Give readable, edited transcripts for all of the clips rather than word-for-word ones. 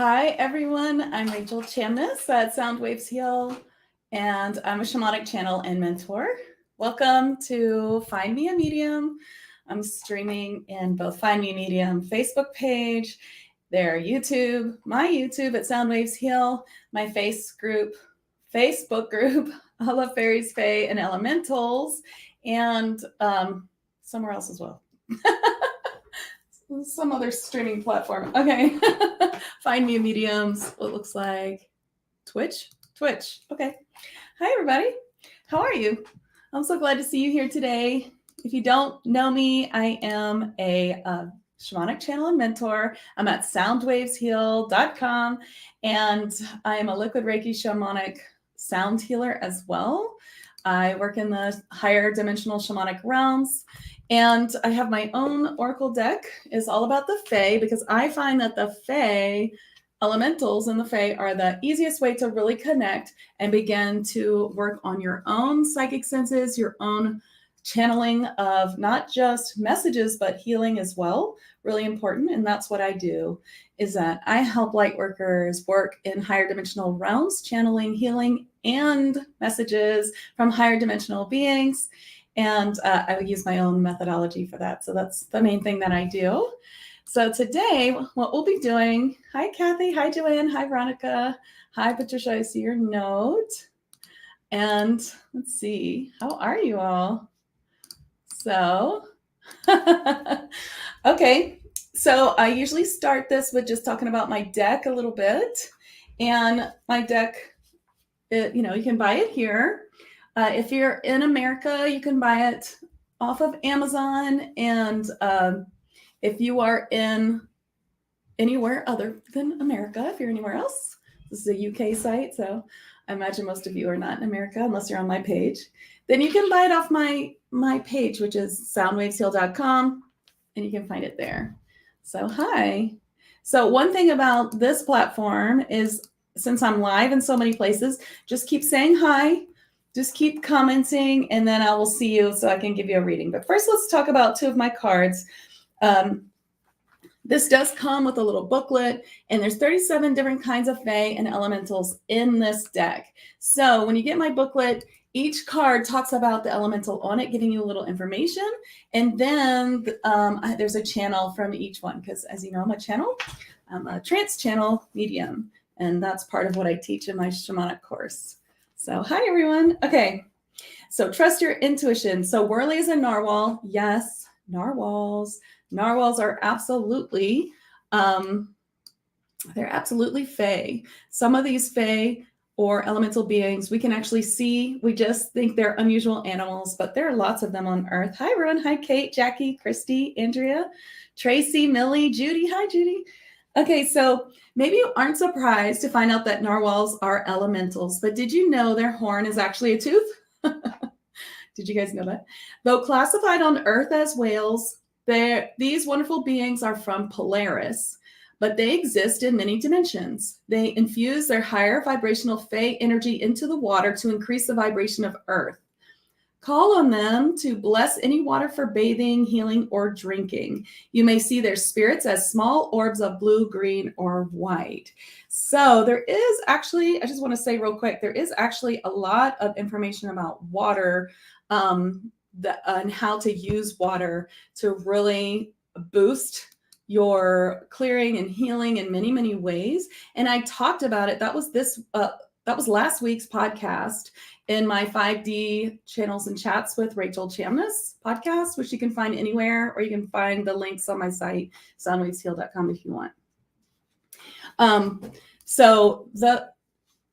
Hi, everyone. I'm Rachel Chamness at Sound Waves Heal, and I'm a shamanic channel and mentor. Welcome to FindMeAMedium. I'm streaming in both FindMeAMedium Facebook page, their YouTube, my YouTube at Sound Waves Heal, my Facebook group, All of Fairies, Fae, and Elementals, and somewhere else as well. Some other streaming platform. Okay. FindMeAMedium's what looks like Twitch. Okay. Hi, everybody. How are you? I'm so glad to see you here today. If you don't know me, I am a shamanic channel and mentor. I'm at soundwavesheal.com, and I am a liquid Reiki shamanic sound healer as well. I work in the higher dimensional shamanic realms. And I have my own oracle deck. It's all about the Fae, because I find that the Fae elementals and the Fae are the easiest way to really connect and begin to work on your own psychic senses, your own channeling of not just messages, but healing as well. Really important. And that's what I do, is that I help light workers work in higher dimensional realms, channeling, healing, and messages from higher dimensional beings. And I would use my own methodology for that. So that's the main thing that I do. So today, what we'll be doing, hi, Kathy, hi, Joanne, hi, Veronica, hi, Patricia, I see your note. And let's see, how are you all? So, okay, so I usually start this with just talking about my deck a little bit. And my deck, you can buy it here. If you're in America, you can buy it off of Amazon. And if you are in anywhere other than America, if you're anywhere else, this is a UK site, so I imagine most of you are not in America unless you're on my page, then you can buy it off my page, which is soundwavesheal.com, and you can find it there. So hi. So one thing about this platform is, since I'm live in so many places, just keep saying hi. Just keep commenting, and then I will see you so I can give you a reading. But first, let's talk about two of my cards. This does come with a little booklet, and there's 37 different kinds of Fae and elementals in this deck. So when you get my booklet, each card talks about the elemental on it, giving you a little information. And then there's a channel from each one, because as you know, I'm a trance channel medium, and that's part of what I teach in my shamanic course. So hi, everyone. Okay, so trust your intuition. So Whirly is a narwhal. Yes, narwhals. Narwhals are absolutely, they're absolutely Fae. Some of these Fae or elemental beings we can actually see. We just think they're unusual animals, but there are lots of them on Earth. Hi, everyone. Hi, Kate, Jackie, Christy, Andrea, Tracy, Millie, Judy. Hi, Judy. Okay, so maybe you aren't surprised to find out that narwhals are elementals, but did you know their horn is actually a tooth? Did you guys know that? Though classified on Earth as whales, these wonderful beings are from Polaris, but they exist in many dimensions. They infuse their higher vibrational Fae energy into the water to increase the vibration of Earth. Call on them to bless any water for bathing, healing, or drinking. You may see their spirits as small orbs of blue, green, or white. So there is actually, I just want to say real quick, there is actually a lot of information about water and how to use water to really boost your clearing and healing in many, many ways. And I talked about it. That was last week's podcast in my 5D channels and chats with Rachel Chamness podcast, which you can find anywhere, or you can find the links on my site, soundwavesheal.com, if you want.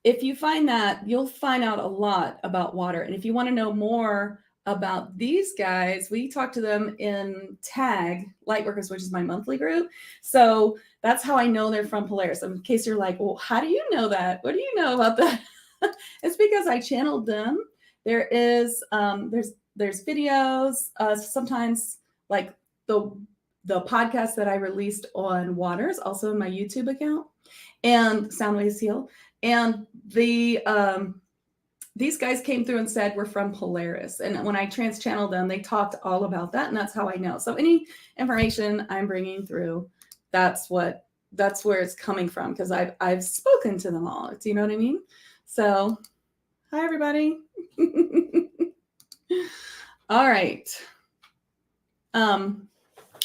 If you find that, you'll find out a lot about water. And if you want to know more about these guys, we talk to them in TAG Lightworkers, which is my monthly group. So that's how I know they're from Polaris. In case you're like, well, how do you know that? What do you know about that? It's because I channeled them. There is there's videos, sometimes like the podcast that I released on waters, also in my YouTube account, and Soundwaves Heal. And these guys came through and said we're from Polaris. And when I trans-channeled them, they talked all about that, and that's how I know. So any information I'm bringing through, that's what that's where it's coming from, because I've spoken to them all. Do you know what I mean? So, hi everybody. All right. Hi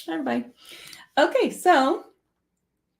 everybody. Okay, so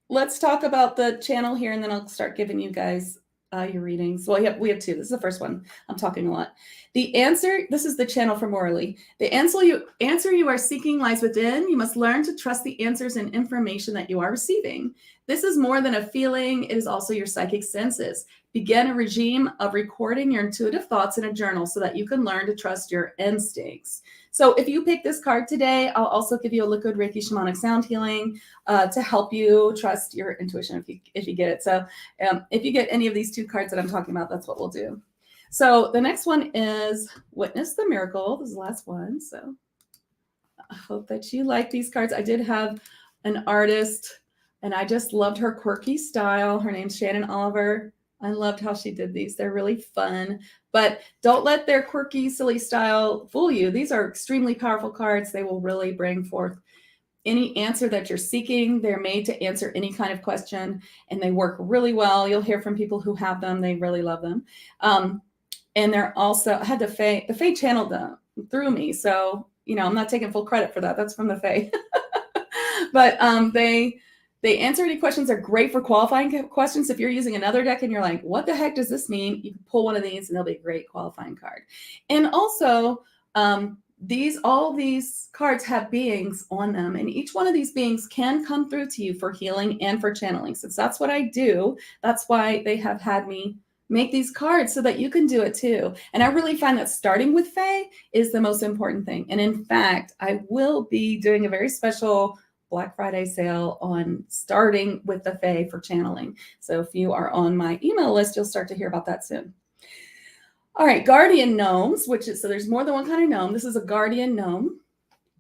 let's talk about the channel here, and then I'll start giving you guys your readings. Well, we have two. This is the first one. I'm talking a lot. The answer, this is the channel for Morally. The answer you are seeking lies within. You must learn to trust the answers and information that you are receiving. This is more than a feeling. It is also your psychic senses. Begin a regime of recording your intuitive thoughts in a journal so that you can learn to trust your instincts. So if you pick this card today, I'll also give you a liquid Reiki shamanic sound healing to help you trust your intuition if you get it. So if you get any of these two cards that I'm talking about, that's what we'll do. So the next one is Witness the Miracle. This is the last one. So I hope that you like these cards. I did have an artist, and I just loved her quirky style. Her name's Shannon Oliver. I loved how she did these. They're really fun, but don't let their quirky, silly style fool you. These are extremely powerful cards. They will really bring forth any answer that you're seeking. They're made to answer any kind of question, and they work really well. You'll hear from people who have them. They really love them. And they're also, I had the Fae channeled them through me. So, you know, I'm not taking full credit for that. That's from the Fae. But they answer any questions. They're great for qualifying questions. If you're using another deck and you're like, what the heck does this mean? You can pull one of these and they'll be a great qualifying card. And also, all these cards have beings on them, and each one of these beings can come through to you for healing and for channeling. Since that's what I do, that's why they have had me make these cards so that you can do it too. And I really find that starting with Fae is the most important thing. And in fact, I will be doing a very special Black Friday sale on starting with the Fae for channeling. So if you are on my email list, you'll start to hear about that soon. All right, guardian gnomes, so there's more than one kind of gnome. This is a guardian gnome,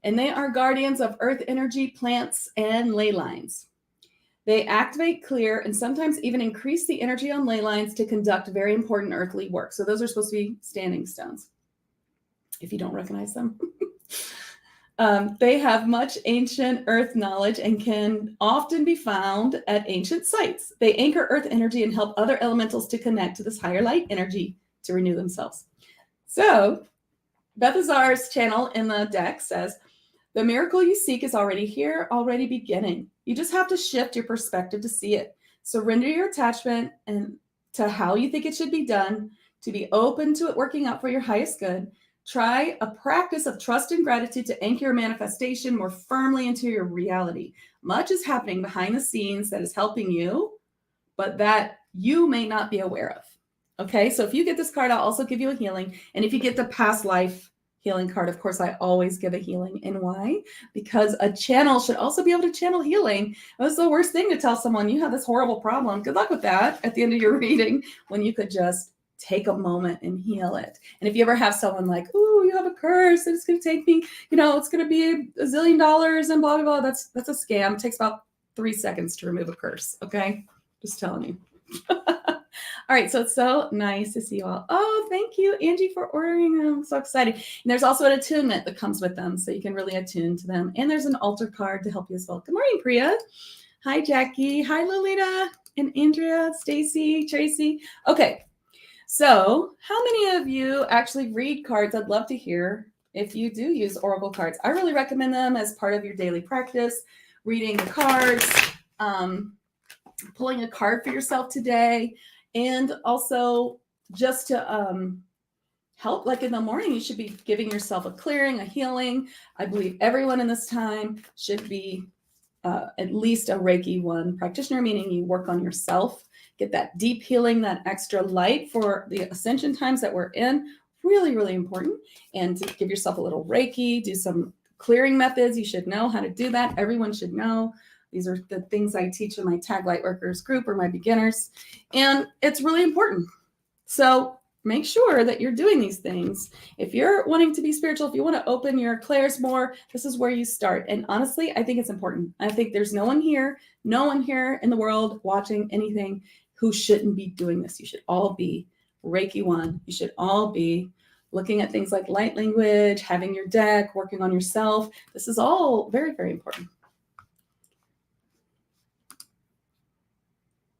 and they are guardians of earth energy, plants, and ley lines. They activate, clear, and sometimes even increase the energy on ley lines to conduct very important earthly work. So those are supposed to be standing stones, if you don't recognize them. They have much ancient earth knowledge and can often be found at ancient sites. They anchor earth energy and help other elementals to connect to this higher light energy to renew themselves. So Bethazar's channel in the deck says, the miracle you seek is already here, already beginning. You just have to shift your perspective to see it. Surrender your attachment and to how you think it should be done, to be open to it working out for your highest good. Try a practice of trust and gratitude to anchor your manifestation more firmly into your reality. Much is happening behind the scenes that is helping you, but that you may not be aware of. Okay, so if you get this card, I'll also give you a healing. And if you get the past life healing card, of course, I always give a healing. And why? Because a channel should also be able to channel healing. That's the worst thing to tell someone, you have this horrible problem. Good luck with that at the end of your reading, when you could just take a moment and heal it. And if you ever have someone like, oh, you have a curse, and it's going to take me, it's going to be $1 zillion and blah, blah, blah. That's a scam. It takes about 3 seconds to remove a curse. Okay. Just telling you. All right, so it's so nice to see you all. Oh, thank you, Angie, for ordering them. I'm so excited. And there's also an attunement that comes with them, so you can really attune to them. And there's an altar card to help you as well. Good morning, Priya. Hi, Jackie. Hi, Lolita and Andrea, Stacy, Tracy. Okay, so how many of you actually read cards? I'd love to hear if you do use oracle cards. I really recommend them as part of your daily practice, reading the cards, pulling a card for yourself today. And also just to help, like in the morning, you should be giving yourself a clearing, a healing. I believe everyone in this time should be at least a Reiki 1 practitioner, meaning you work on yourself, get that deep healing, that extra light for the ascension times that we're in. Really, really important. And to give yourself a little Reiki, do some clearing methods. You should know how to do that. Everyone should know. These are the things I teach in my Tag Lightworkers group or my beginners. And it's really important. So make sure that you're doing these things. If you're wanting to be spiritual, if you want to open your clairs more, this is where you start. And honestly, I think it's important. I think there's no one here in the world watching anything who shouldn't be doing this. You should all be Reiki 1. You should all be looking at things like light language, having your deck, working on yourself. This is all very, very important.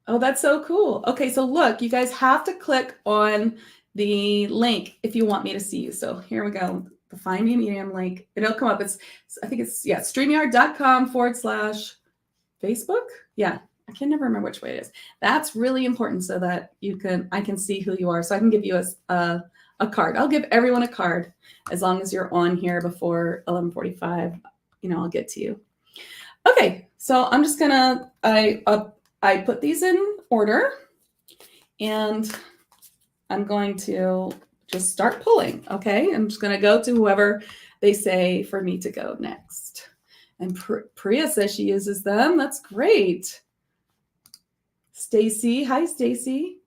Oh, that's so cool. Okay, so look, you guys have to click on the link if you want me to see you. So here we go. The Find Me Medium link. It'll come up. I think it's, yeah, StreamYard.com/Facebook. Yeah, I can never remember which way it is. That's really important so that I can see who you are. So I can give you a card. I'll give everyone a card as long as you're on here before 11:45. I'll get to you. Okay, so I'm just gonna, I put these in order and I'm going to just start pulling, okay? I'm just gonna go to whoever they say for me to go next. And Priya says she uses them. That's great. Stacy, hi Stacy.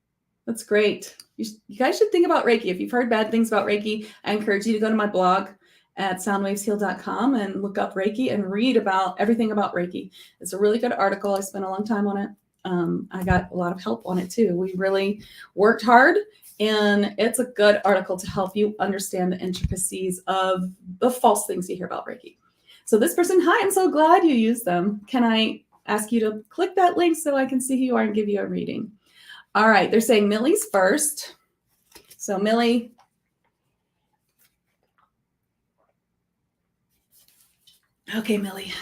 That's great. You guys should think about Reiki. If you've heard bad things about Reiki, I encourage you to go to my blog at soundwavesheal.com and look up Reiki and read about everything about Reiki. It's a really good article. I spent a long time on it. I got a lot of help on it too. We really worked hard, and it's a good article to help you understand the intricacies of the false things you hear about Reiki. So this person, hi, I'm so glad you use them. Can I ask you to click that link so I can see who you are and give you a reading? All right, they're saying Millie's first. So Millie, okay, Millie,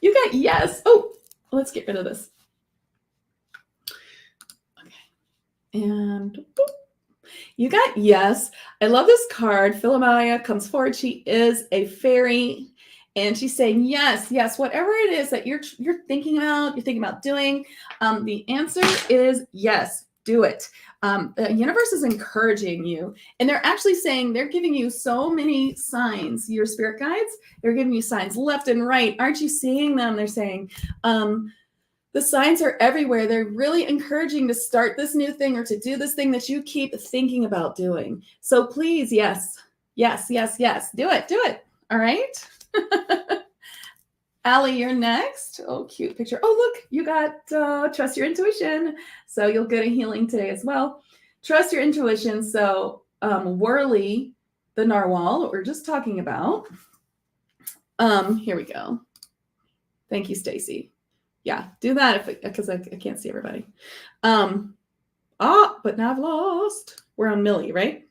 you got yes. Oh, let's get rid of this. Okay, and boop. You got yes. I love this card. Philomaya comes forward. She is a fairy, and she's saying yes, yes. Whatever it is that you're thinking about doing, the answer is yes. Do it. The universe is encouraging you, and they're actually saying they're giving you so many signs. Your spirit guides, they're giving you signs left and right. Aren't you seeing them? They're saying, the signs are everywhere. They're really encouraging to start this new thing or to do this thing that you keep thinking about doing. So please, yes, yes, yes, yes. Do it. Do it. All right. Allie, you're next. Oh, cute picture. Oh, look, you got trust your intuition. So you'll get a healing today as well. Trust your intuition. So Whirly, the narwhal that we're just talking about. Here we go. Thank you, Stacy. Yeah, do that because I can't see everybody. But now I've lost. We're on Millie, right?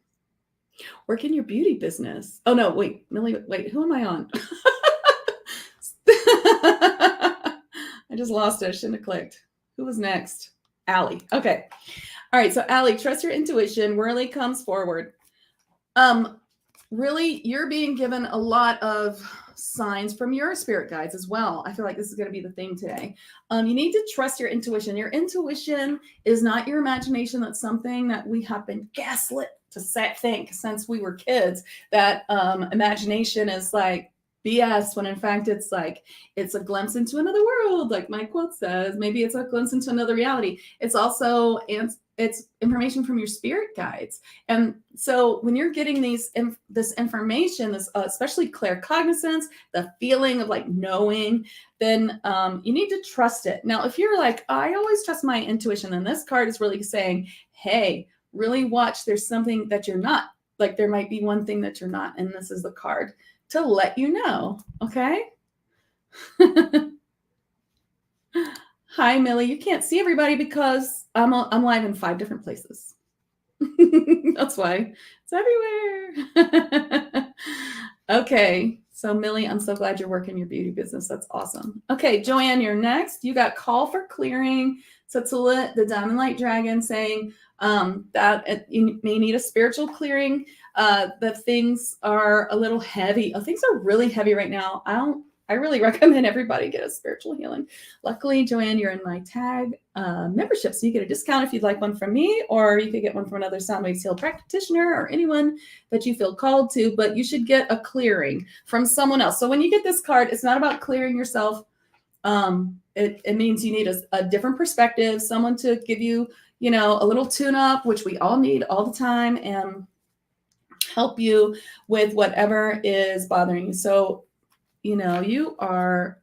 Work in your beauty business. Oh, no, wait, Millie, wait, who am I on? I just lost it. I shouldn't have clicked. Who was next? Allie. Okay. All right, so Allie, trust your intuition. Whirly comes forward. Really, you're being given a lot of signs from your spirit guides as well. I feel like this is going to be the theme today. You need to trust your intuition. Your intuition is not your imagination. That's something that we have been gaslit to think since we were kids, that imagination is like BS, when in fact it's a glimpse into another world, like my quote says. Maybe it's a glimpse into another reality. It's also it's information from your spirit guides. And so when you're getting this information, especially claircognizance, the feeling of like knowing, then you need to trust it. Now, if you're like, I always trust my intuition, then this card is really saying, hey, really watch. There's something that you're not. Like there might be one thing that you're not, and this is the card to let you know. Okay. Hi, Millie. You can't see everybody because I'm live in 5 different places. That's why it's everywhere. Okay. So Millie, I'm so glad you're working your beauty business. That's awesome. Okay, Joanne, you're next. You got call for clearing. Tsutsula, the Diamond Light Dragon, saying that you may need a spiritual clearing. That things are a little heavy. Things are really heavy right now. I really recommend everybody get a spiritual healing. Luckily, Joanne, you're in my tag membership, so you get a discount if you'd like one from me, or you could get one from another Soundwaves Heal practitioner or anyone that you feel called to, but you should get a clearing from someone else. So when you get this card, it's not about clearing yourself. It means you need a different perspective, someone to give you, a little tune-up, which we all need all the time, and help you with whatever is bothering you. So you are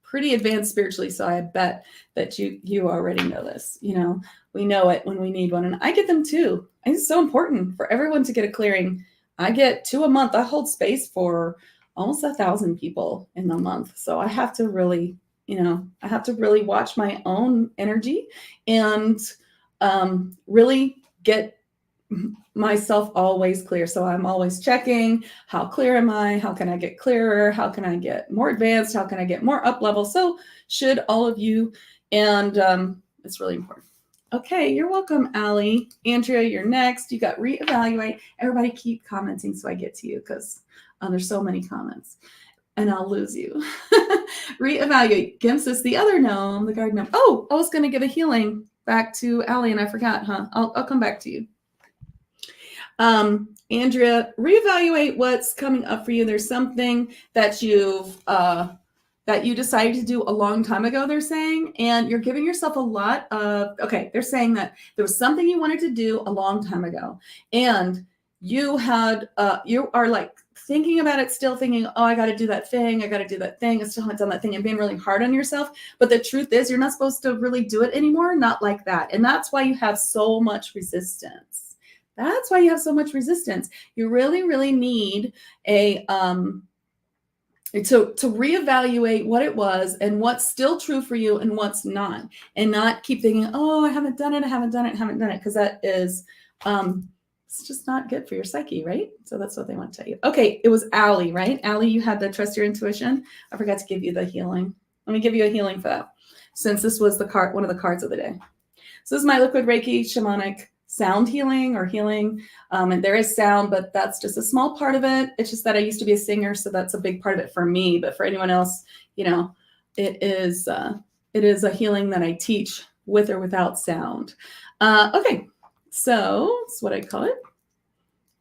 pretty advanced spiritually, so I bet that you already know this. We know it when we need one, and I get them too. I think it's so important for everyone to get a clearing. I get 2 a month. I hold space for almost 1,000 people in a month, so I have to really I have to really watch my own energy and really get myself always clear. So I'm always checking, how clear am I? How can I get clearer? How can I get more advanced? How can I get more up level? So should all of you, and it's really important. Okay, you're welcome, Allie. Andrea, you're next. You got reevaluate. Everybody keep commenting so I get to you, because there's so many comments and I'll lose you. Reevaluate. Gimps is the other gnome, the garden gnome. Oh, I was going to give a healing back to Allie and I forgot, huh? I'll come back to you. Andrea, reevaluate what's coming up for you. There's something that you decided to do a long time ago, they're saying, and you're giving yourself a lot of, okay, they're saying that there was something you wanted to do a long time ago, and you are like thinking about it, still thinking, oh, I got to do that thing. I still haven't done that thing, and being really hard on yourself. But the truth is, you're not supposed to really do it anymore. Not like that. And that's why you have so much resistance. You really, really need to reevaluate what it was and what's still true for you and what's not, and not keep thinking, oh, I haven't done it. Because that is, it's just not good for your psyche, right? So that's what they want to tell you. Okay, it was Allie, right? Allie, you had the trust your intuition. I forgot to give you the healing. Let me give you a healing for that, since this was one of the cards of the day. So this is my liquid Reiki shamanic sound healing or healing. And there is sound, but that's just a small part of it. It's just that I used to be a singer, so that's a big part of it for me. But for anyone else, it is a healing that I teach with or without sound. Okay, so that's what I call it.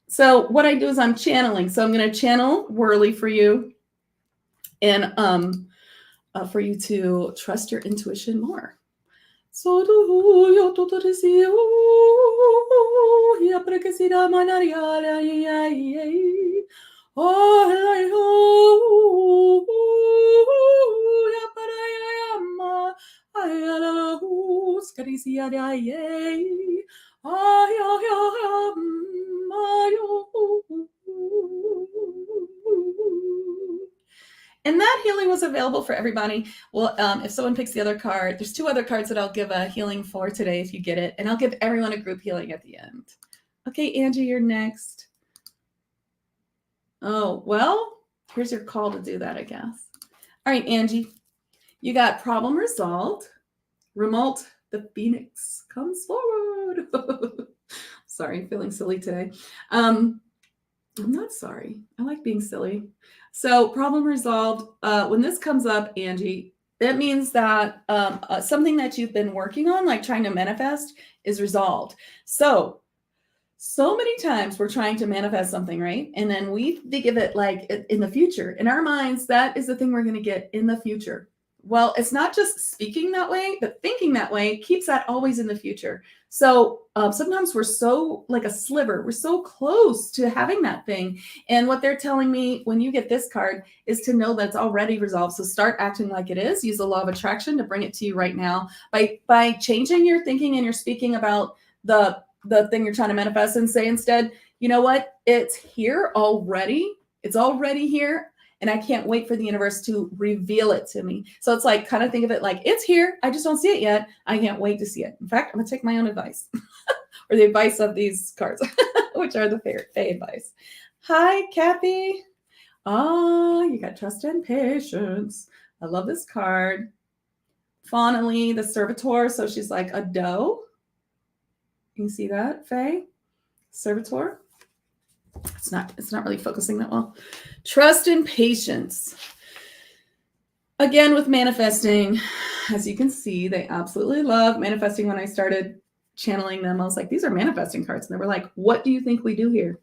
So what I do is I'm channeling. So I'm going to channel Whirly for you, and for you to trust your intuition more. So do yo todo deseo ya para que sira manaria oh ya para ya ma ayala scaricia ay and that healing was available for everybody. Well, if someone picks the other card, there's 2 other cards that I'll give a healing for today if you get it. And I'll give everyone a group healing at the end. Okay, Angie, you're next. Oh, well, here's your call to do that, I guess. All right, Angie, you got problem resolved. Remote, the phoenix comes forward. Sorry, feeling silly today. I'm not sorry. I like being silly. So problem resolved. When this comes up, Angie, it means that something that you've been working on, like trying to manifest, is resolved. So many times we're trying to manifest something, right? And then we think of it like in the future. In our minds, that is the thing we're going to get in the future. Well, it's not just speaking that way, but thinking that way keeps that always in the future. So sometimes we're so like a sliver. We're so close to having that thing. And what they're telling me when you get this card is to know that's already resolved. So start acting like it is. Use the law of attraction to bring it to you right now by changing your thinking and your speaking about the thing you're trying to manifest, and say instead, you know what? It's here already. It's already here. And I can't wait for the universe to reveal it to me. So it's like, kind of think of it like, it's here. I just don't see it yet. I can't wait to see it. In fact, I'm going to take my own advice or the advice of these cards, which are the Fae advice. Hi, Kathy. Oh, you got trust and patience. I love this card. Faunally, the servitor. So she's like a doe. You can see that, Fae? Servitor. It's not really focusing that well. Trust and patience. Again, with manifesting, as you can see, they absolutely love manifesting. When I started channeling them, I was like, these are manifesting cards. And they were like, what do you think we do here?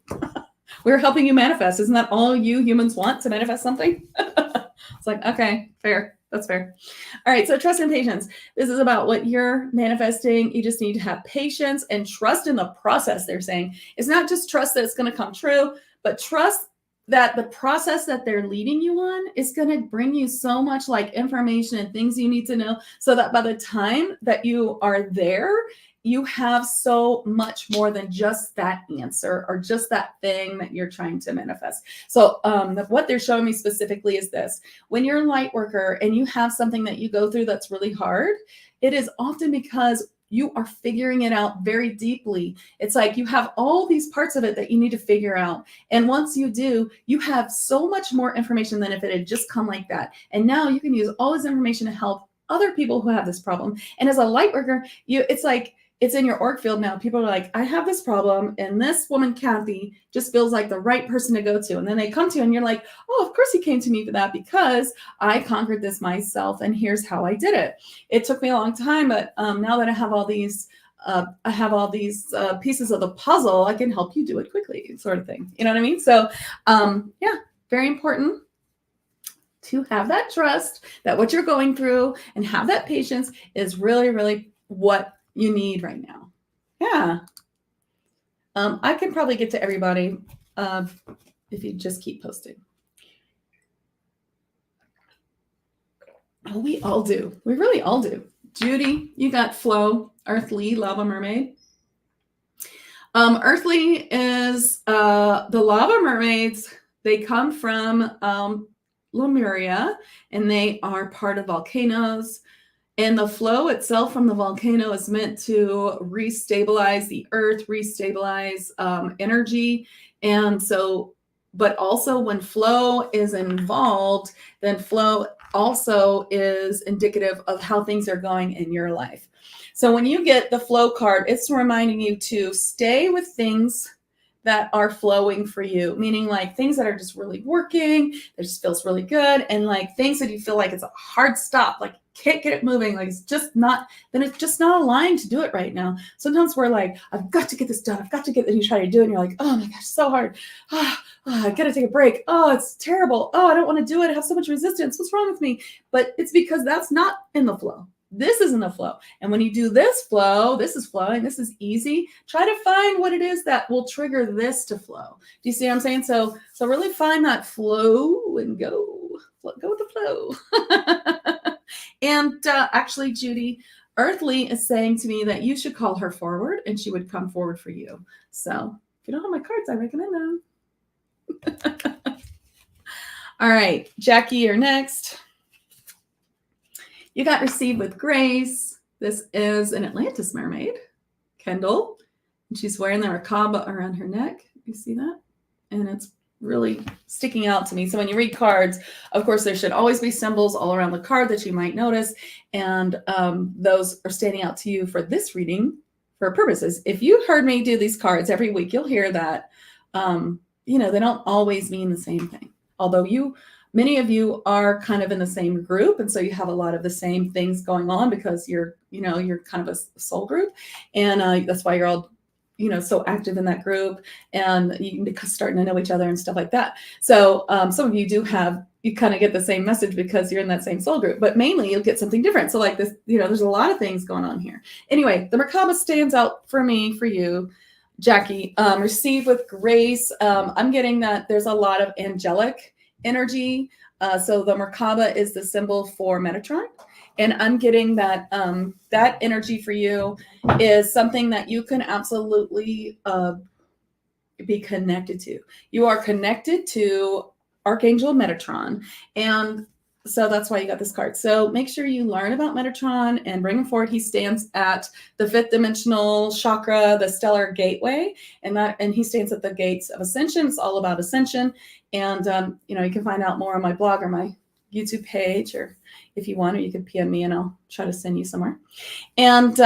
We're helping you manifest. Isn't that all you humans want, to manifest something? It's like, okay, fair. That's fair. All right. So trust and patience. This is about what you're manifesting. You just need to have patience and trust in the process. They're saying it's not just trust that it's going to come true, but trust that the process that they're leading you on is going to bring you so much like information and things you need to know, so that by the time that you are there, you have so much more than just that answer or just that thing that you're trying to manifest. So what they're showing me specifically is this. When you're a light worker and you have something that you go through that's really hard, it is often because you are figuring it out very deeply. It's like you have all these parts of it that you need to figure out. And once you do, you have so much more information than if it had just come like that. And now you can use all this information to help other people who have this problem. And as a light worker, it's like, it's in your org field now. People are like, I have this problem, and this woman, Kathy, just feels like the right person to go to. And then they come to you and you're like, oh, of course you came to me for that because I conquered this myself, and here's how I did it. It took me a long time, but now that I have all these pieces of the puzzle, I can help you do it quickly, sort of thing. You know what I mean? So yeah, very important to have that trust that what you're going through and have that patience is really, really what you need right now. Yeah. I can probably get to everybody if you just keep posting. Oh, we all do. We really all do. Judy, you got Flo, Earthly, Lava Mermaid. Earthly is the lava mermaids. They come from Lemuria, and they are part of volcanoes. And the flow itself from the volcano is meant to restabilize the earth, restabilize energy. And so, but also when flow is involved, then flow also is indicative of how things are going in your life. So when you get the flow card, it's reminding you to stay with things that are flowing for you, meaning like things that are just really working, that just feels really good, and like things that you feel like it's a hard stop, like can't get it moving, like it's just not, then it's just not aligned to do it right now. Sometimes we're like, I've got to get this done, I've got to get, and you try to do it, and you're like, oh my gosh, so hard. I gotta take a break. Oh, it's terrible. Oh, I don't want to do it. I have so much resistance. What's wrong with me? But it's because that's not in the flow. This isn't the flow. And when you do this flow, this is flowing, this is easy. Try to find what it is that will trigger this to flow. Do you see what I'm saying? So really find that flow and go with the flow. And actually, Judy, Earthly is saying to me that you should call her forward and she would come forward for you. So if you don't have my cards, I recommend them. All right, Jackie, you're next. You got Received with Grace. This is an Atlantis mermaid, Kendall. And she's wearing the Merkaba around her neck. You see that? And it's really sticking out to me. So when you read cards, of course, there should always be symbols all around the card that you might notice. And those are standing out to you for this reading for purposes. If you heard me do these cards every week, you'll hear that, they don't always mean the same thing. Although many of you are kind of in the same group, and so you have a lot of the same things going on because you're kind of a soul group, and that's why you're all, so active in that group, and you starting to know each other and stuff like that. So some of you you kind of get the same message because you're in that same soul group, but mainly you'll get something different. So like this, there's a lot of things going on here. Anyway, the Merkaba stands out for me, for you, Jackie. Receive with Grace. I'm getting that there's a lot of angelic energy. So the Merkaba is the symbol for Metatron. And I'm getting that that energy for you is something that you can absolutely be connected to. You are connected to Archangel Metatron. And so that's why you got this card. So make sure you learn about Metatron and bring him forward. He stands at the 5th dimensional chakra, the stellar gateway, and he stands at the gates of ascension. It's all about ascension. And you can find out more on my blog or my YouTube page, or if you want, or you can PM me and I'll try to send you somewhere. And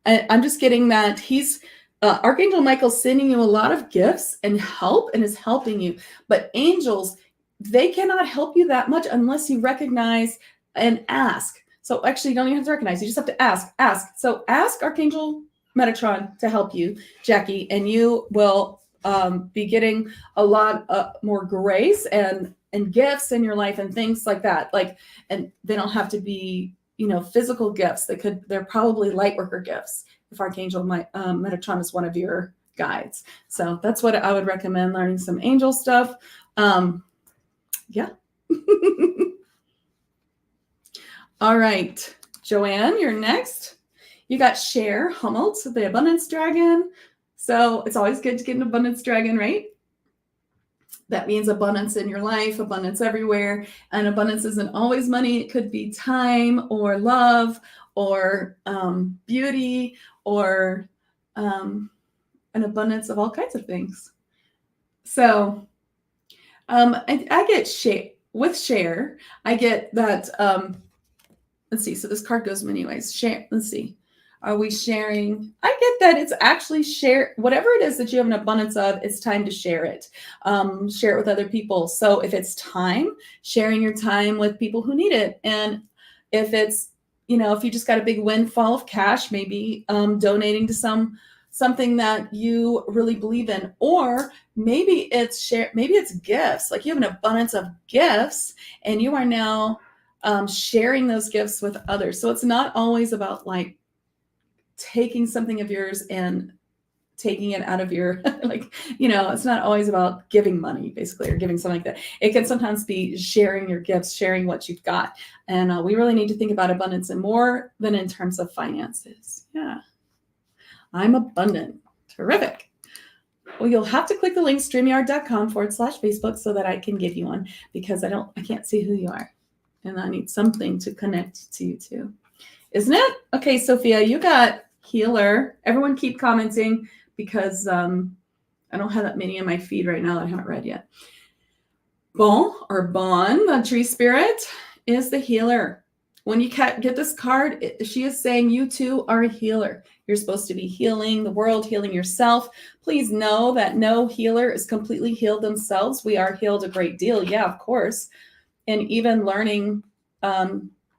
I'm just getting that he's Archangel Michael's sending you a lot of gifts and help, and is helping you. But angels, they cannot help you that much unless you recognize and ask. So actually, you don't even have to recognize. You just have to ask. So ask Archangel Metatron to help you, Jackie, and you will be getting a lot more grace and gifts in your life and things like that. And they don't have to be, physical gifts. They're probably light worker gifts if Archangel Metatron is one of your guides. So that's what I would recommend, learning some angel stuff. Yeah. All right, Joanne, you're next. You got Cher, Hummelt, the abundance dragon. So it's always good to get an abundance dragon, right? That means abundance in your life, abundance everywhere. And abundance isn't always money. It could be time or love or beauty or an abundance of all kinds of things. So I get with Cher. I get that. Let's see. So this card goes many ways. Share. Let's see. Are we sharing? I get that it's actually share whatever it is that you have an abundance of. It's time to share it. Share it with other people. So if it's time, sharing your time with people who need it, and if it's if you just got a big windfall of cash, maybe donating to something that you really believe in, or maybe it's gifts. Like you have an abundance of gifts, and you are now sharing those gifts with others. So it's not always about like taking something of yours and taking it out of your it's not always about giving money basically or giving something like that. It can sometimes be sharing your gifts, sharing what you've got. And we really need to think about abundance and more than in terms of finances. Yeah. I'm abundant. Terrific. Well, you'll have to click the link streamyard.com/Facebook so that I can give you one, because I can't see who you are. And I need something to connect to you to. Isn't it? Okay, Sophia, you got healer. Everyone keep commenting because I don't have that many in my feed right now that I haven't read yet. Bon, the tree spirit, is the healer. When you get this card, she is saying you too are a healer. You're supposed to be healing the world, healing yourself. Please know that no healer is completely healed themselves. We are healed a great deal. Yeah, of course. And even learning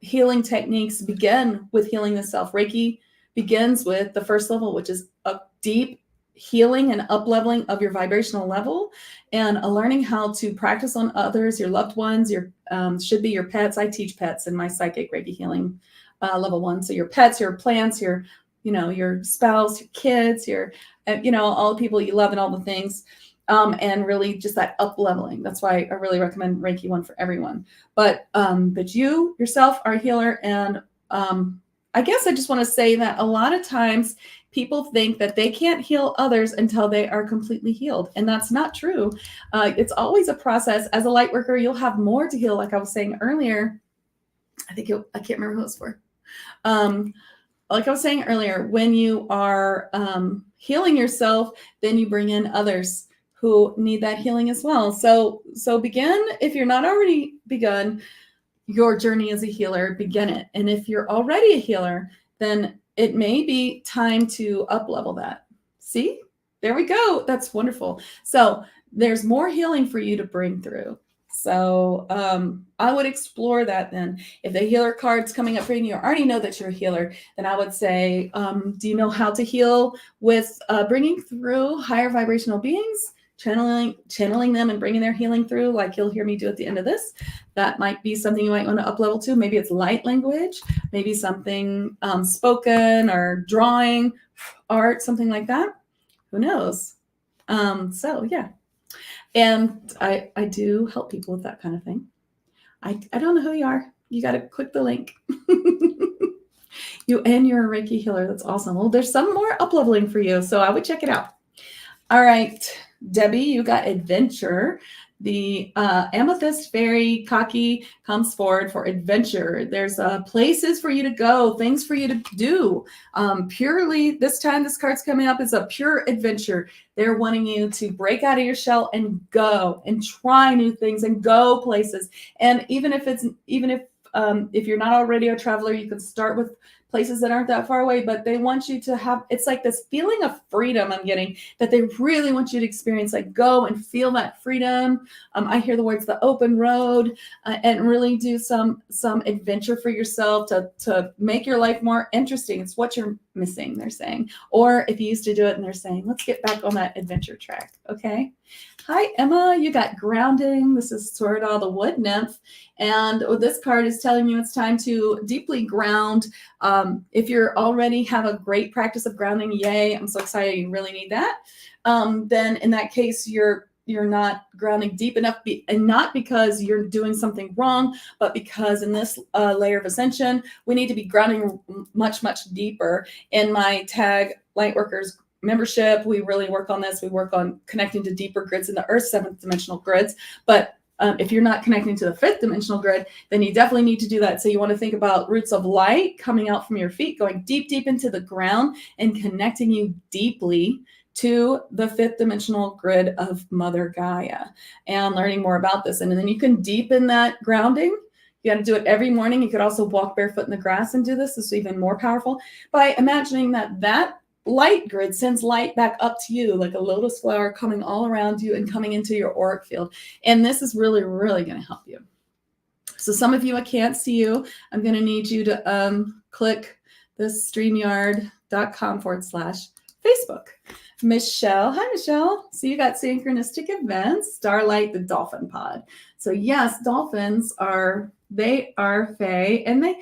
healing techniques begin with healing the self. Reiki begins with the first level, which is a deep healing and up-leveling of your vibrational level, and learning how to practice on others, your loved ones, your should be your pets. I teach pets in my psychic Reiki healing level 1. So your pets, your plants, your spouse, your kids, your all the people you love and all the things. And really just that up-leveling. That's why I really recommend Reiki 1 for everyone. But you yourself are a healer. And I guess I just want to say that a lot of times people think that they can't heal others until they are completely healed. And that's not true. It's always a process. As a light worker, you'll have more to heal. Like I was saying earlier, I can't remember who it was for. Like I was saying earlier, when you are healing yourself, then you bring in others who need that healing as well. So begin, if you're not already begun your journey as a healer, begin it. And if you're already a healer, then it may be time to up-level that. See, there we go. That's wonderful. So there's more healing for you to bring through. So I would explore that then. If the healer card's coming up for you and you already know that you're a healer, then I would say, do you know how to heal with bringing through higher vibrational beings? Channeling them and bringing their healing through, like you'll hear me do at the end of this. That might be something you might want to up level to. Maybe it's light language, maybe something spoken or drawing, art, something like that. Who knows? So yeah. And I do help people with that kind of thing. I don't know who you are. You got to click the link. You're a Reiki healer. That's awesome. Well, there's some more up leveling for you, so I would check it out. All right, Debbie, you got adventure. The amethyst fairy Kaki comes forward for adventure. There's places for you to go, things for you to do. Purely, this time this card's coming up is a pure adventure. They're wanting you to break out of your shell and go and try new things and go places. And even if you're not already a traveler, you can start with places that aren't that far away, but they want you to have, it's like this feeling of freedom I'm getting that they really want you to experience, like go and feel that freedom. I hear the words, the open road, and really do some adventure for yourself to make your life more interesting. It's what you're missing, they're saying. Or if you used to do it and they're saying, let's get back on that adventure track. Okay. Hi, Emma, you got grounding. This is Sorda, the wood nymph. And this card is telling you it's time to deeply ground. If you're already have a great practice of grounding, yay, I'm so excited, you really need that. Then in that case, you're grounding deep enough, and not because you're doing something wrong, but because in this layer of ascension, we need to be grounding much, much deeper. In my TAG Lightworkers membership, we really work on this. We work on connecting to deeper grids in the Earth, 7th dimensional grids. But if you're not connecting to the 5th dimensional grid, then you definitely need to do that. So you want to think about roots of light coming out from your feet, going deep, deep into the ground and connecting you deeply to the 5th dimensional grid of Mother Gaia, and learning more about this. And then you can deepen that grounding. You got to do it every morning. You could also walk barefoot in the grass and do this. This is even more powerful by imagining that light grid sends light back up to you like a lotus flower, coming all around you and coming into your auric field. And this is really, really going to help you. So some of you, I can't see you. I'm going to need you to click this StreamYard.com/Facebook. Michelle, hi Michelle. So you got synchronistic events, Starlight, the Dolphin Pod. So yes, dolphins are Fae, and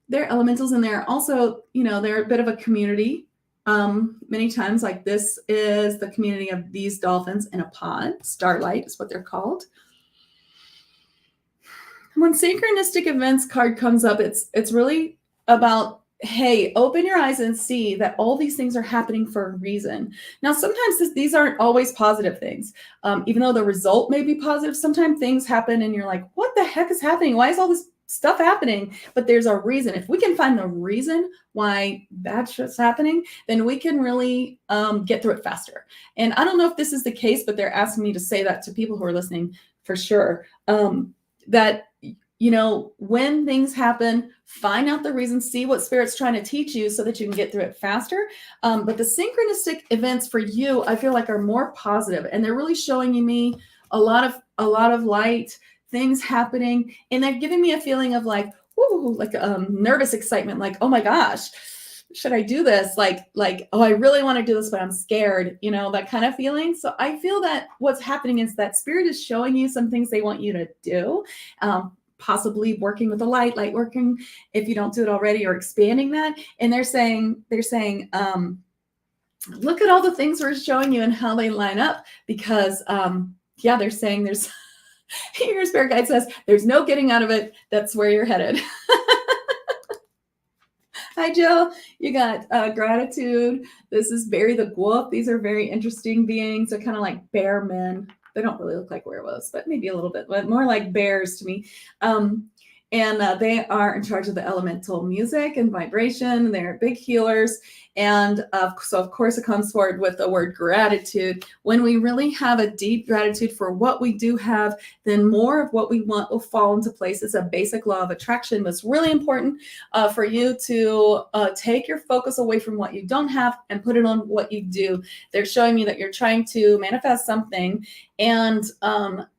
they're elementals, and they're also, they're a bit of a community. Many times, like this is the community of these dolphins in a pod. Starlight is what they're called. When synchronistic events card comes up, it's really about, hey, open your eyes and see that all these things are happening for a reason. Now, sometimes these aren't always positive things. Even though the result may be positive, sometimes things happen and you're like, what the heck is happening? Why is all this stuff happening? But there's a reason. If we can find the reason why bad shit's happening, then we can really get through it faster. And I don't know if this is the case, but they're asking me to say that to people who are listening for sure. That when things happen, find out the reason, see what Spirit's trying to teach you so that you can get through it faster. But the synchronistic events for you, I feel like, are more positive, and they're really showing me a lot of light, things happening, and they're giving me a feeling of like, ooh, like nervous excitement, like, oh my gosh, should I do this? Like, oh, I really want to do this, but I'm scared, that kind of feeling. So I feel that what's happening is that Spirit is showing you some things they want you to do. Possibly working with the light working if you don't do it already, or expanding that. And they're saying, look at all the things we're showing you and how they line up, because they're saying there's your spirit guide says there's no getting out of it. That's where you're headed. Hi, Jill. You got gratitude. This is Barry the Wolf. These are very interesting beings. They're kind of like bear men. They don't really look like werewolves, but maybe a little bit, but more like bears to me. And they are in charge of the elemental music and vibration. They're big healers. And so, of course, it comes forward with the word gratitude. When we really have a deep gratitude for what we do have, then more of what we want will fall into place. It's a basic law of attraction, but it's really important for you to take your focus away from what you don't have and put it on what you do. They're showing me that you're trying to manifest something, and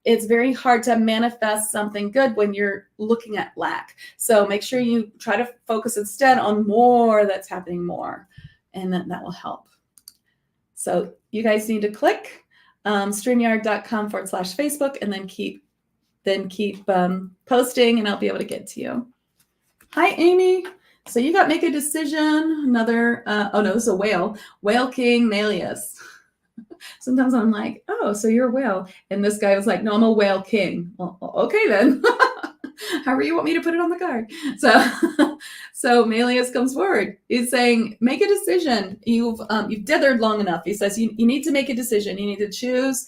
it's very hard to manifest something good when you're looking at lack. So make sure you try to focus instead on more that's happening more, and that will help. So you guys need to click StreamYard.com/Facebook, and then keep posting, and I'll be able to get to you. Hi, Amy. So you got make a decision. Another, oh no, this is a whale. Whale King Melius. Sometimes I'm like, oh, so you're a whale. And this guy was like, no, I'm a whale king. Well, okay then. However you want me to put it on the card. So Melius comes forward. He's saying, make a decision. You've dithered long enough. He says, you need to make a decision. You need to choose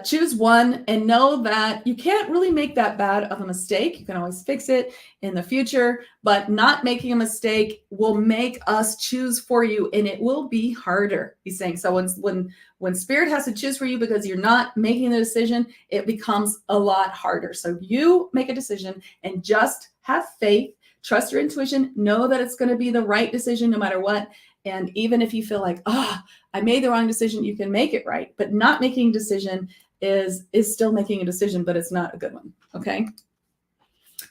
choose one, and know that you can't really make that bad of a mistake. You can always fix it in the future, but not making a mistake will make us choose for you, and it will be harder. He's saying, so when Spirit has to choose for you because you're not making the decision, it becomes a lot harder. So you make a decision and just have faith, trust your intuition, know that it's going to be the right decision no matter what. And even if you feel like, I made the wrong decision, you can make it right. But not making a decision is still making a decision, but it's not a good one. Okay.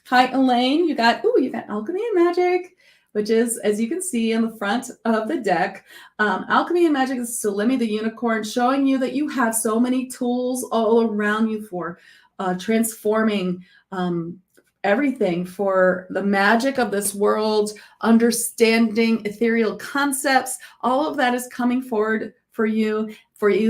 Hi, Elaine. You got Alchemy and Magic, which is, as you can see in the front of the deck, Alchemy and Magic is Salemi the unicorn, showing you that you have so many tools all around you for transforming everything, for the magic of this world, understanding ethereal concepts. All of that is coming forward for you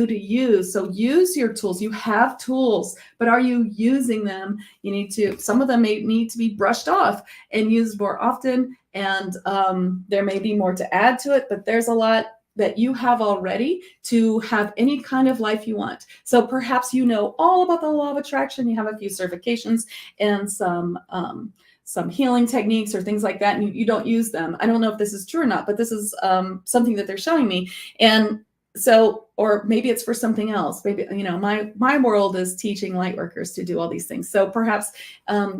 to use. So use your tools. You have tools, but are you using them? You need to, some of them may need to be brushed off and used more often. And there may be more to add to it, but there's a lot that you have already to have any kind of life you want. So perhaps you know all about the law of attraction. You have a few certifications and some healing techniques or things like that, and you don't use them. I don't know if this is true or not, but this is something that they're showing me. And so, or maybe it's for something else. Maybe, you know, my world is teaching light workers to do all these things. So perhaps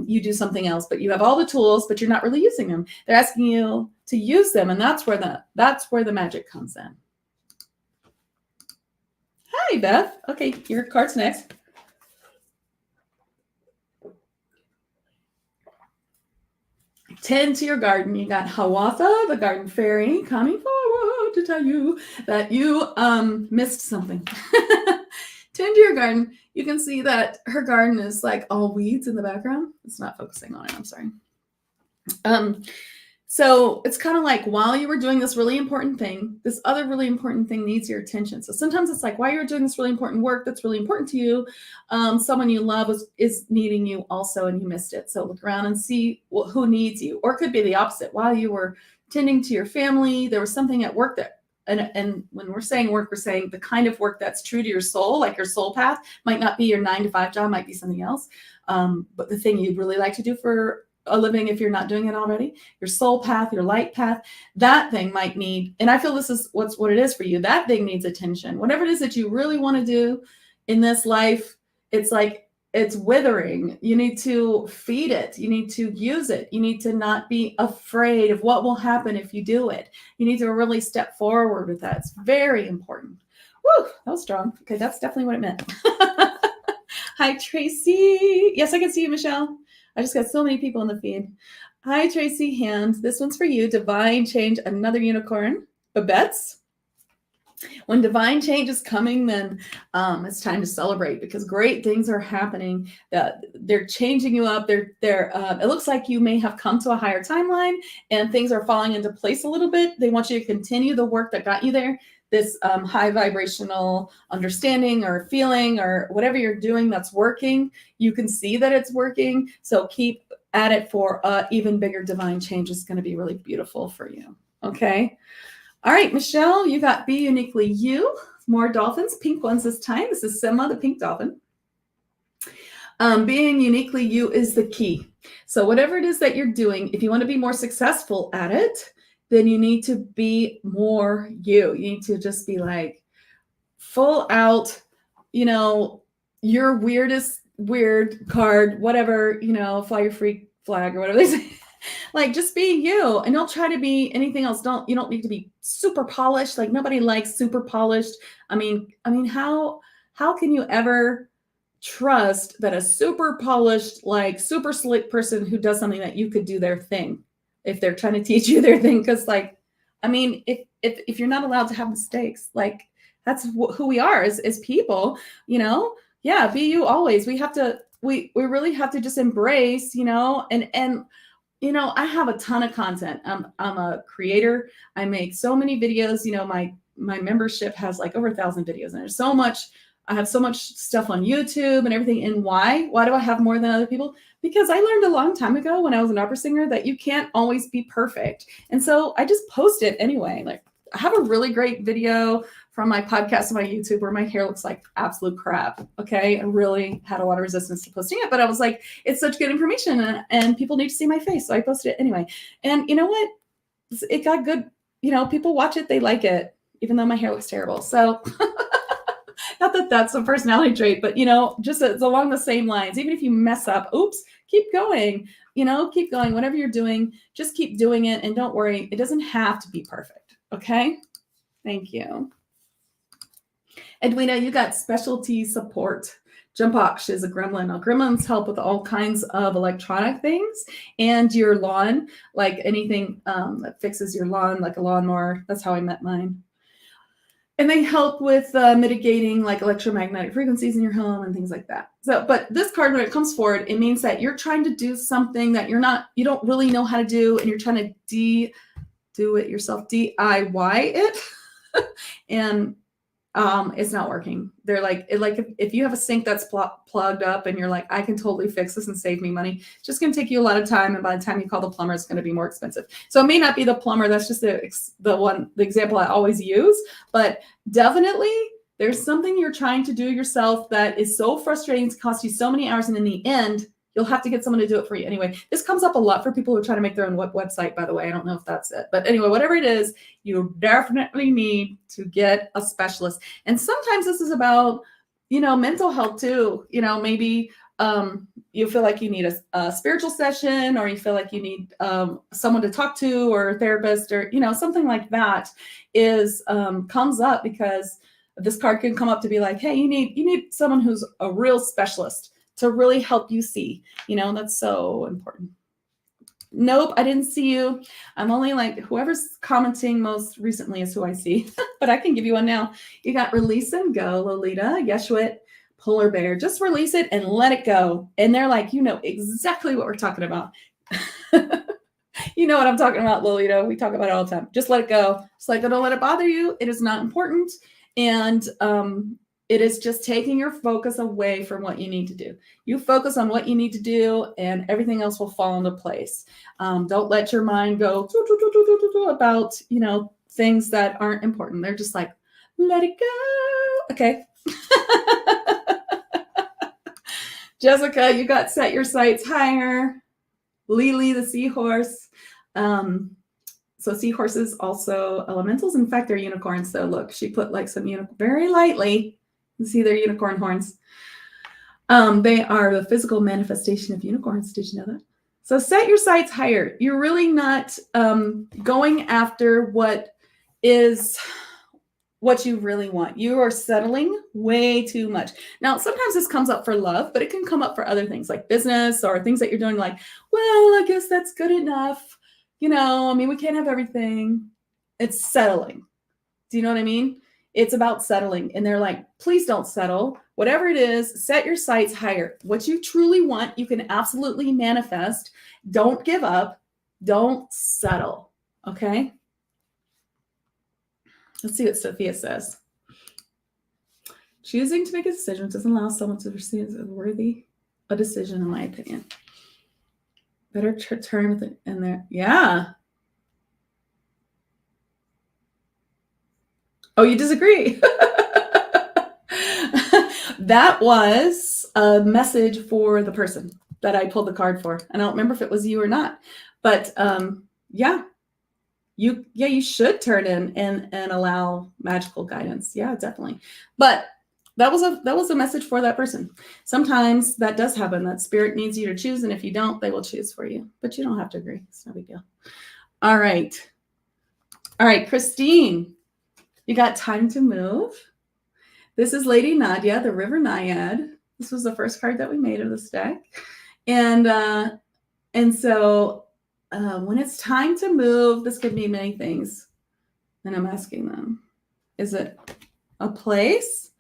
you do something else, but you have all the tools, but you're not really using them. They're asking you to use them, and that's where the magic comes in. Hi, Beth. Okay, your card's next. Tend to your garden. You got Hawatha, the garden fairy, coming forward to tell you that you missed something. Tend to your garden. You can see that her garden is like all weeds in the background. It's not focusing on it. I'm sorry. So it's kind of like while you were doing this really important thing, this other really important thing needs your attention. So sometimes it's like while you're doing this really important work that's really important to you, someone you love is needing you also, and you missed it. So look around and see who needs you. Or it could be the opposite. While you were tending to your family, there was something at work that, and when we're saying work, we're saying the kind of work that's true to your soul, like your soul path, might not be your 9-to-5 job, might be something else. But the thing you'd really like to do for a living, if you're not doing it already, your soul path, your light path, that thing might need, and I feel this is what it is for you, that thing needs attention. Whatever it is that you really want to do in this life, it's like it's withering. You need to feed it. You need to use it. You need to not be afraid of what will happen if you do it. You need to really step forward with that. It's very important. Woo, that was strong. Okay, that's definitely what it meant. Hi, Tracy. Yes, I can see you, Michelle. I just got so many people in the feed. Hi, Tracy Hand. This one's for you. Divine change, another unicorn. Babette's. When divine change is coming, then it's time to celebrate, because great things are happening. They're changing you up. It looks like you may have come to a higher timeline and things are falling into place a little bit. They want you to continue the work that got you there. This high vibrational understanding or feeling or whatever you're doing that's working, you can see that it's working. So keep at it for even bigger divine change. Is going to be really beautiful for you. Okay. All right, Michelle, you got Be Uniquely You. More dolphins, pink ones this time. This is Sima, the pink dolphin. Being uniquely you is the key. So whatever it is that you're doing, if you want to be more successful at it, then you need to be more you. You need to just be like full out, you know, your weirdest weird card, whatever, you know, fly your freak flag or whatever they say. Like just be you, and don't try to be anything else. You don't need to be super polished. Like nobody likes super polished. I mean, how can you ever trust that a super polished, like super slick person who does something that you could do their thing if they're trying to teach you their thing? Because like, I mean, if you're not allowed to have mistakes, like that's who we are as people, you know? Yeah, be you always. We really have to just embrace, you know, and you know, I have a ton of content. I'm a creator. I make so many videos. You know, my membership has like over 1,000 videos, and there's so much. I have so much stuff on YouTube and everything. And why? Why do I have more than other people? Because I learned a long time ago when I was an opera singer that you can't always be perfect. And so I just post it anyway. Like I have a really great video from my podcast and my YouTube where my hair looks like absolute crap. Okay. I really had a lot of resistance to posting it, but I was like, it's such good information and people need to see my face. So I posted it anyway. And you know what? It got good. You know, people watch it. They like it, even though my hair looks terrible. So not that that's a personality trait, but you know, just it's along the same lines. Even if you mess up, oops, keep going, you know, keep going. Whatever you're doing, just keep doing it. And don't worry. It doesn't have to be perfect. Okay. Thank you. Edwina, you got specialty support. Jumpbox is a gremlin. Now, gremlins help with all kinds of electronic things and your lawn, like anything that fixes your lawn, like a lawnmower. That's how I met mine. And they help with mitigating like electromagnetic frequencies in your home and things like that. So, but this card, when it comes forward, it means that you're trying to do something that you don't really know how to do, and you're trying to do it yourself, DIY it. And It's not working. They're like, if you have a sink that's plugged up and you're like, I can totally fix this and save me money, it's just going to take you a lot of time. And by the time you call the plumber, it's going to be more expensive. So it may not be the plumber. That's just the example I always use. But definitely there's something you're trying to do yourself that is so frustrating. It's cost you so many hours. And in the end, you'll have to get someone to do it for you anyway. This comes up a lot for people who are trying to make their own website, by the way. I don't know if that's it. But anyway, whatever it is, you definitely need to get a specialist. And sometimes this is about, mental health too. Maybe you feel like you need a spiritual session, or you feel like you need someone to talk to, or a therapist, or, something like that is comes up because this card can come up to be like, hey, you need someone who's a real specialist to really help you see, that's so important. Nope, I didn't see you. I'm only like, whoever's commenting most recently is who I see, but I can give you one now. You got release and go, Lolita, Yeshwit, polar bear. Just release it and let it go. And they're like, exactly what we're talking about. You know what I'm talking about, Lolita. We talk about it all the time. Just let it go. Just like, don't let it bother you. It is not important. And, it is just taking your focus away from what you need to do. You focus on what you need to do and everything else will fall into place. Don't let your mind go about, things that aren't important. They're just like, let it go. Okay. Jessica, you got set your sights higher. Lily, the seahorse. So seahorses also elementals. In fact, they're unicorns. So look, she put like some very lightly. You see their unicorn horns. They are the physical manifestation of unicorns. Did you know that? So set your sights higher. You're really not going after what you really want. You are settling way too much. Now, sometimes this comes up for love, but it can come up for other things like business or things that you're doing like, well, I guess that's good enough. We can't have everything. It's settling. Do you know what I mean? It's about settling. And they're like, please don't settle. Whatever it is, set your sights higher. What you truly want, you can absolutely manifest. Don't give up. Don't settle. Okay? Let's see what Sophia says. Choosing to make a decision doesn't allow someone to perceive as worthy a decision, in my opinion. Better turn with it in there. Yeah. Oh, you disagree? That was a message for the person that I pulled the card for. And I don't remember if it was you or not. But you should turn in and allow magical guidance. Yeah, definitely. But that was a message for that person. Sometimes that does happen. That spirit needs you to choose. And if you don't, they will choose for you. But you don't have to agree. It's no big deal. All right. Christine. You got time to move. This is Lady Nadia, the River Naiad. This was the first card that we made of this deck. And so when it's time to move, this could mean many things. And I'm asking them, is it a place?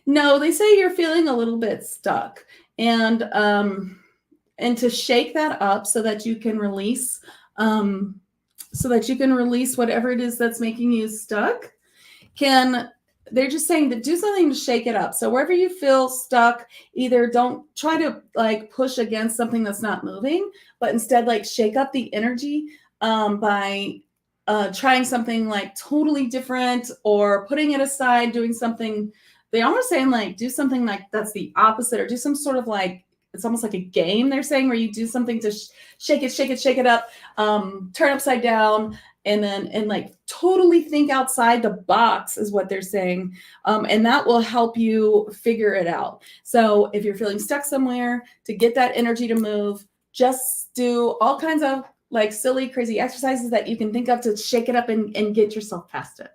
No, they say you're feeling a little bit stuck. And to shake that up so that you can release whatever it is that's making you stuck. They're just saying to do something to shake it up. So wherever you feel stuck, either don't try to like push against something that's not moving, but instead like shake up the energy by trying something like totally different or putting it aside, doing something. They almost saying like do something like that's the opposite, or do some sort of like, it's almost like a game they're saying, where you do something to shake it up, turn upside down, and like totally think outside the box is what they're saying. And that will help you figure it out. So if you're feeling stuck somewhere, to get that energy to move, just do all kinds of like silly, crazy exercises that you can think of to shake it up and get yourself past it.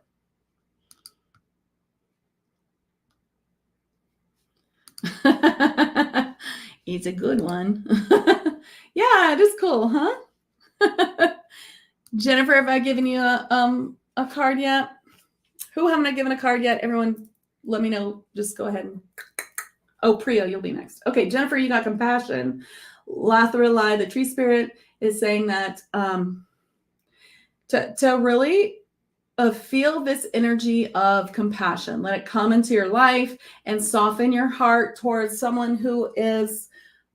It's a good one. Yeah, it is cool, huh? Jennifer, have I given you a card yet? Who haven't I given a card yet? Everyone, let me know. Just go ahead. Oh, Priya, you'll be next. Okay, Jennifer, you got compassion. Lathrali, the tree spirit, is saying that to really feel this energy of compassion. Let it come into your life and soften your heart towards someone who is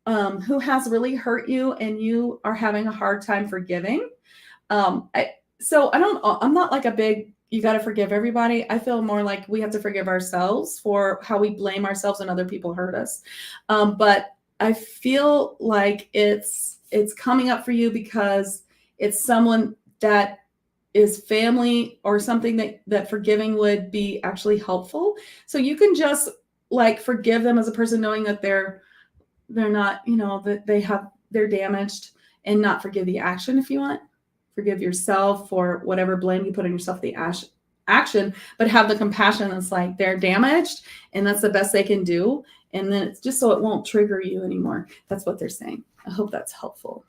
who has really hurt you and you are having a hard time forgiving. I'm not like a big, you got to forgive everybody. I feel more like we have to forgive ourselves for how we blame ourselves when other people hurt us. But I feel like it's coming up for you because it's someone that is family or something that forgiving would be actually helpful. So you can just like forgive them as a person, knowing that they're not, that they're damaged, and not forgive the action. If you want, forgive yourself for whatever blame you put on yourself, the action, but have the compassion that's like they're damaged and that's the best they can do. And then it's just so it won't trigger you anymore. That's what they're saying. I hope that's helpful.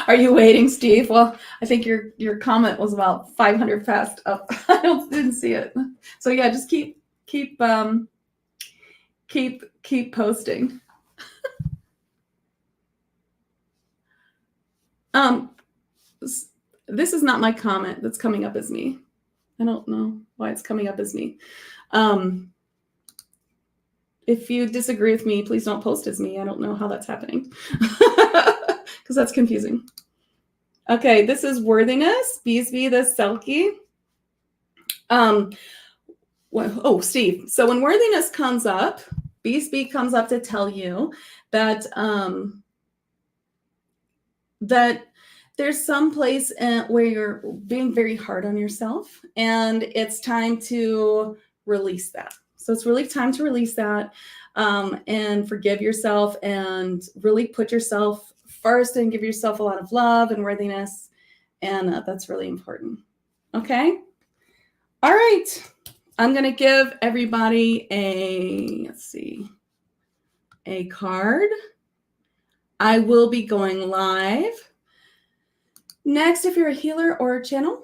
Are you waiting, Steve? Well, I think your comment was about 500 fast up. I didn't see it. So yeah, just keep posting. This is not my comment that's coming up as me. I don't know why it's coming up as me. If you disagree with me, please don't post as me. I don't know how that's happening because that's confusing. Okay, this is worthiness, Beesby the Selkie. Steve. So when worthiness comes up, Beesby comes up to tell you that that there's some place where you're being very hard on yourself, and it's time to release that. So it's really time to release that and forgive yourself and really put yourself first and give yourself a lot of love and worthiness. And that's really important. Okay. All right. I'm going to give everybody a card. I will be going live. Next, if you're a healer or a channel,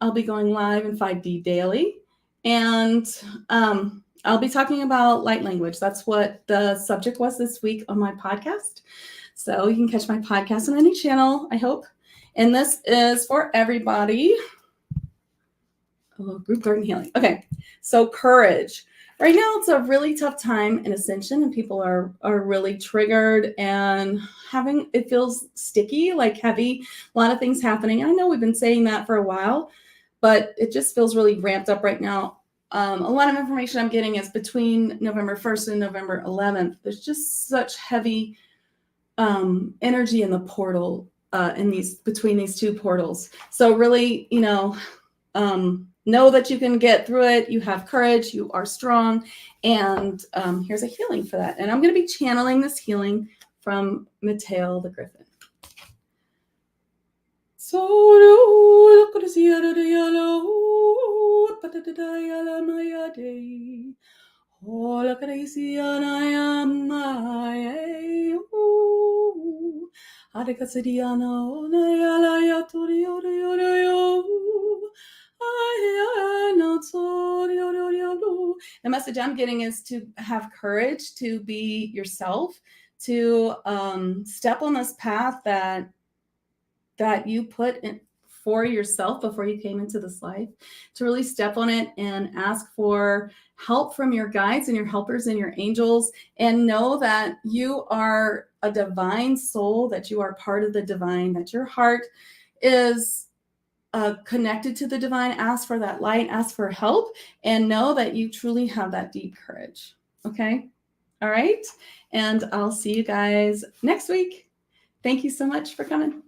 I'll be going live in 5D daily. And I'll be talking about light language. That's what the subject was this week on my podcast. So you can catch my podcast on any channel, I hope. And this is for everybody. Oh, group garden healing. Okay, so courage. Right now, it's a really tough time in Ascension, and people are really triggered and it feels sticky, like heavy, a lot of things happening. I know we've been saying that for a while, but it just feels really ramped up right now. A lot of information I'm getting is between November 1st and November 11th. There's just such heavy energy in the portal, between these two portals. So really, know that you can get through it. You have courage. You are strong. And here's a healing for that. And I'm going to be channeling this healing from Mateo the Griffin. The message I'm getting is to have courage, to be yourself, to step on this path that you put in for yourself before you came into this life, to really step on it and ask for help from your guides and your helpers and your angels, and know that you are a divine soul, that you are part of the divine, that your heart is connected to the divine. Ask for that light, ask for help, and know that you truly have that deep courage. Okay. All right. And I'll see you guys next week. Thank you so much for coming.